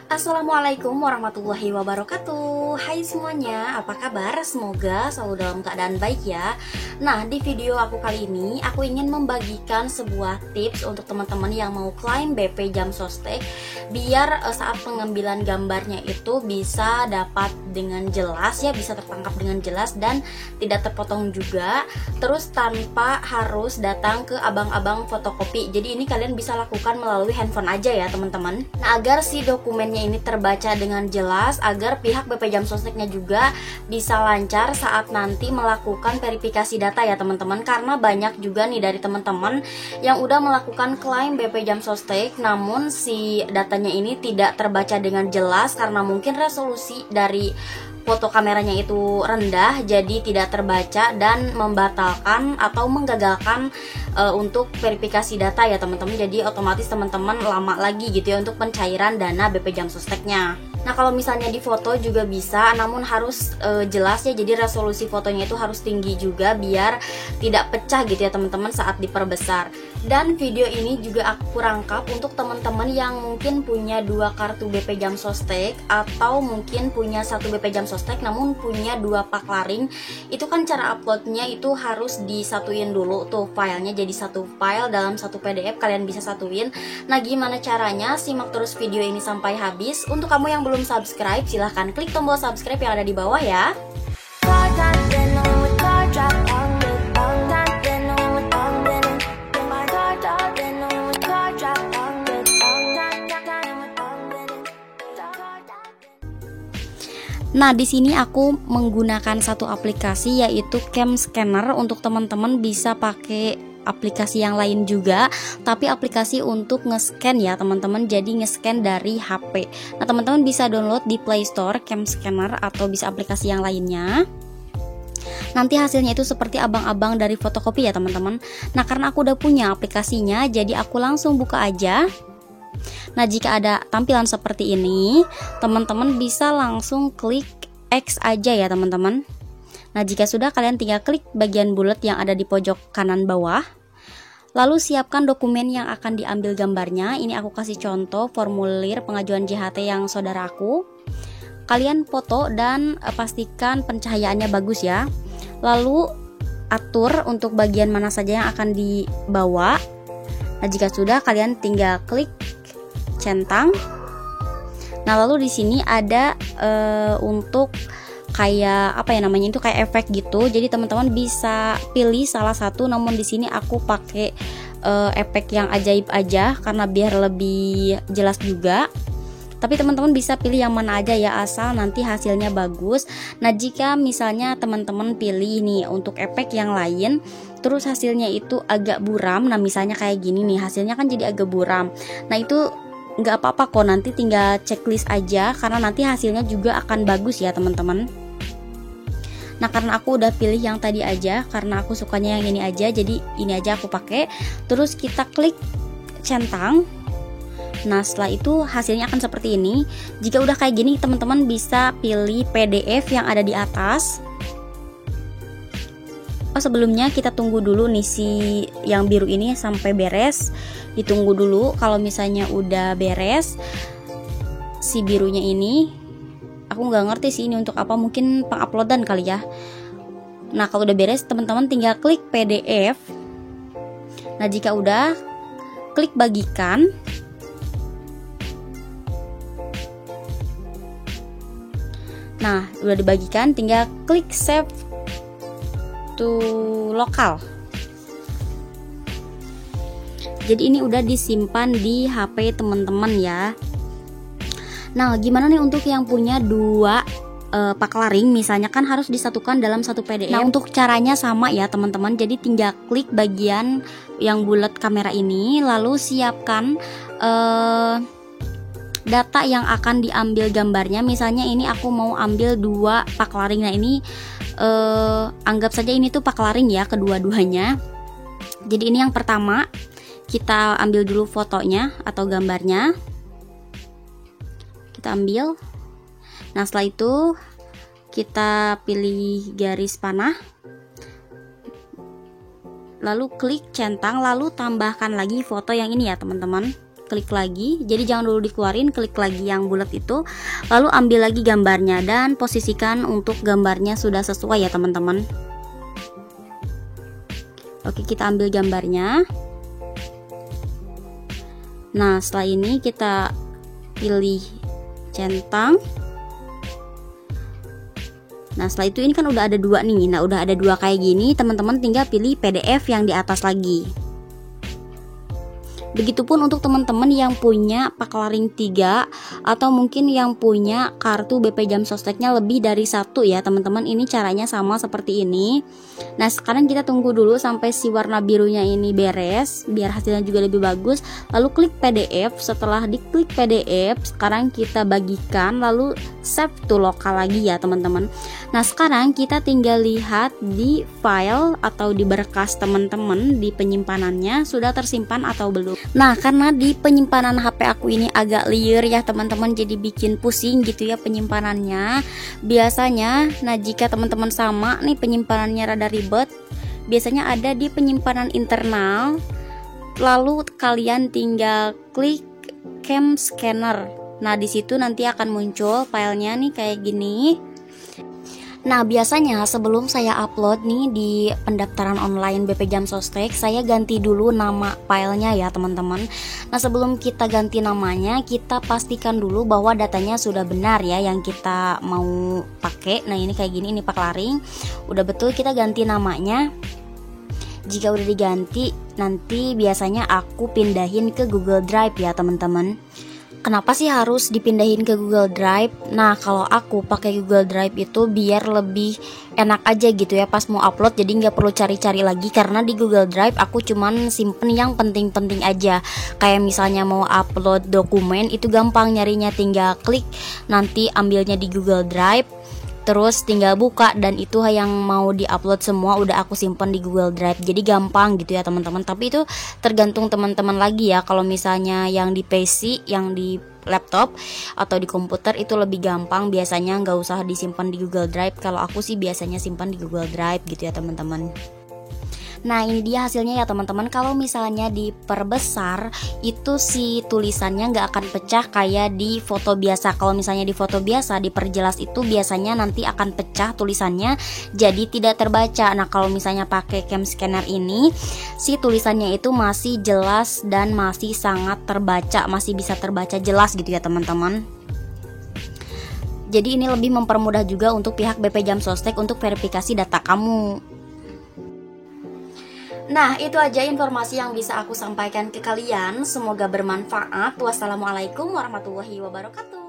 Assalamualaikum warahmatullahi wabarakatuh. Hai semuanya, apa kabar? Semoga selalu dalam keadaan baik ya. Nah, di video aku kali ini aku ingin membagikan sebuah tips untuk teman-teman yang mau klaim BP Jam Sostek, biar saat pengambilan gambarnya itu bisa dapat dengan jelas ya, bisa tertangkap dengan jelas dan tidak terpotong juga, terus tanpa harus datang ke abang-abang fotokopi. Jadi ini kalian bisa lakukan melalui handphone aja ya teman-teman. Nah, agar si dokumennya ini terbaca dengan jelas, agar pihak BP Jam Sosteknya juga bisa lancar saat nanti melakukan verifikasi data ya teman-teman. Karena banyak juga nih dari teman-teman yang udah melakukan klaim BP Jam Sostek, namun si datanya ini tidak terbaca dengan jelas karena mungkin resolusi dari foto kameranya itu rendah, jadi tidak terbaca dan membatalkan atau menggagalkan untuk verifikasi data ya teman-teman. Jadi otomatis teman-teman lama lagi gitu ya untuk pencairan dana BP Jam Sosteknya. Nah, kalau misalnya di foto juga bisa, namun harus jelas ya, jadi resolusi fotonya itu harus tinggi juga biar tidak pecah gitu ya teman-teman saat diperbesar. Dan video ini juga aku rangkap untuk teman-teman yang mungkin punya 2 kartu BP Jam Sostek atau mungkin punya 1 BP Jam Sostek namun punya 2 paklaring. Itu kan cara uploadnya itu harus disatuin dulu tuh filenya jadi satu file dalam satu PDF, kalian bisa satuin. Nah, gimana caranya? Simak terus video ini sampai habis. Untuk kamu yang belum subscribe, silahkan klik tombol subscribe yang ada di bawah ya. Nah, di sini aku menggunakan satu aplikasi yaitu Cam Scanner. Untuk teman-teman bisa pakai aplikasi yang lain juga, tapi aplikasi untuk nge-scan ya teman-teman, jadi nge-scan dari HP. Nah, teman-teman bisa download di Play Store Cam Scanner atau bisa aplikasi yang lainnya. Nanti hasilnya itu seperti abang-abang dari fotokopi ya teman-teman. Nah, karena aku udah punya aplikasinya, jadi aku langsung buka aja. Nah, jika ada tampilan seperti ini, teman-teman bisa langsung klik X aja ya teman-teman. Nah, jika sudah, kalian tinggal klik bagian bulat yang ada di pojok kanan bawah. Lalu siapkan dokumen yang akan diambil gambarnya. Ini aku kasih contoh formulir pengajuan JHT yang saudaraku. Kalian foto dan pastikan pencahayaannya bagus ya. Lalu atur untuk bagian mana saja yang akan dibawa. Nah, jika sudah, kalian tinggal klik centang. Nah, lalu di sini ada untuk kayak apa ya namanya, itu kayak efek gitu. Jadi teman-teman bisa pilih salah satu, namun di sini aku pakai efek yang ajaib aja karena biar lebih jelas juga. Tapi teman-teman bisa pilih yang mana aja ya, asal nanti hasilnya bagus. Nah, jika misalnya teman-teman pilih nih untuk efek yang lain, terus hasilnya itu agak buram, nah misalnya kayak gini nih, hasilnya kan jadi agak buram. Nah, itu nggak apa-apa kok, nanti tinggal checklist aja karena nanti hasilnya juga akan bagus ya teman-teman. Nah, karena aku udah pilih yang tadi aja, karena aku sukanya yang ini aja, jadi ini aja aku pakai. Terus kita klik centang. Nah, setelah itu hasilnya akan seperti ini. Jika udah kayak gini, teman-teman bisa pilih PDF yang ada di atas. Oh, sebelumnya kita tunggu dulu nih si yang biru ini sampai beres. Ditunggu dulu. Kalau misalnya udah beres si birunya ini, aku nggak ngerti sih ini untuk apa, mungkin penguploadan kali ya. Nah, kalau udah beres, teman-teman tinggal klik PDF. Nah, jika udah, klik bagikan. Nah, udah dibagikan, tinggal klik save to lokal. Jadi ini udah disimpan di HP teman-teman ya. Nah, gimana nih untuk yang punya 2 paklaring, misalnya kan harus disatukan dalam satu PDF. Nah, untuk caranya sama ya teman-teman. Jadi tinggal klik bagian yang bulat kamera ini, lalu siapkan data yang akan diambil gambarnya. Misalnya ini aku mau ambil 2 paklaring. Nah, ini anggap saja ini tuh paklaring ya, kedua-duanya. Jadi ini yang pertama, kita ambil dulu fotonya atau gambarnya. Kita ambil. Nah, setelah itu kita pilih garis panah, lalu klik centang, lalu tambahkan lagi foto yang ini ya teman-teman. klik lagi. Jadi jangan dulu dikeluarin, klik lagi yang bulat itu, lalu ambil lagi gambarnya dan posisikan untuk gambarnya sudah sesuai ya teman-teman. Oke, kita ambil gambarnya. Nah, setelah ini kita pilih centang. Nah, setelah itu ini kan udah ada dua nih. Nah, udah ada dua kayak gini, teman-teman tinggal pilih PDF yang di atas lagi. Begitupun untuk teman-teman yang punya Paklaring 3 atau mungkin yang punya kartu BP Jam Sosteknya lebih dari satu ya teman-teman. Ini caranya sama seperti ini. Nah, sekarang kita tunggu dulu sampai si warna birunya ini beres biar hasilnya juga lebih bagus. Lalu klik PDF. Setelah diklik PDF, sekarang kita bagikan lalu save to lokal lagi ya teman-teman. Nah, sekarang kita tinggal lihat di file atau di berkas teman-teman di penyimpanannya sudah tersimpan atau belum. Nah, karena di penyimpanan HP aku ini agak liar ya teman-teman, jadi bikin pusing gitu ya penyimpanannya. Biasanya, nah jika teman-teman sama nih penyimpanannya rada ribet, biasanya ada di penyimpanan internal. Lalu kalian tinggal klik Cam Scanner. Nah, di situ nanti akan muncul filenya nih kayak gini. Nah, biasanya sebelum saya upload nih di pendaftaran online BP Jam Sostek, saya ganti dulu nama filenya ya teman-teman. Nah, sebelum kita ganti namanya, kita pastikan dulu bahwa datanya sudah benar ya yang kita mau pakai. Nah, ini kayak gini, ini Paklaring. Udah betul, kita ganti namanya. Jika udah diganti, nanti biasanya aku pindahin ke Google Drive ya teman-teman. Kenapa sih harus dipindahin ke Google Drive? Nah, kalau aku pakai Google Drive itu biar lebih enak aja gitu ya pas mau upload, jadi nggak perlu cari-cari lagi. Karena di Google Drive aku cuman simpen yang penting-penting aja. Kayak misalnya mau upload dokumen itu gampang nyarinya, tinggal klik nanti ambilnya di Google Drive, terus tinggal buka dan itu yang mau diupload semua udah aku simpen di Google Drive. Jadi gampang gitu ya teman-teman. Tapi itu tergantung teman-teman lagi ya. Kalau misalnya yang di PC, yang di laptop atau di komputer itu lebih gampang, biasanya nggak usah disimpan di Google Drive. Kalau aku sih biasanya simpan di Google Drive gitu ya teman-teman. Nah, ini dia hasilnya ya teman-teman. Kalau misalnya diperbesar itu si tulisannya nggak akan pecah kayak di foto biasa. Kalau misalnya di foto biasa diperjelas itu biasanya nanti akan pecah tulisannya, jadi tidak terbaca. Nah, kalau misalnya pakai Cam Scanner ini, si tulisannya itu masih jelas dan masih sangat terbaca, masih bisa terbaca jelas gitu ya teman-teman. Jadi ini lebih mempermudah juga untuk pihak BP Jam Sostek untuk verifikasi data kamu. Nah, itu aja informasi yang bisa aku sampaikan ke kalian. Semoga bermanfaat. Wassalamualaikum warahmatullahi wabarakatuh.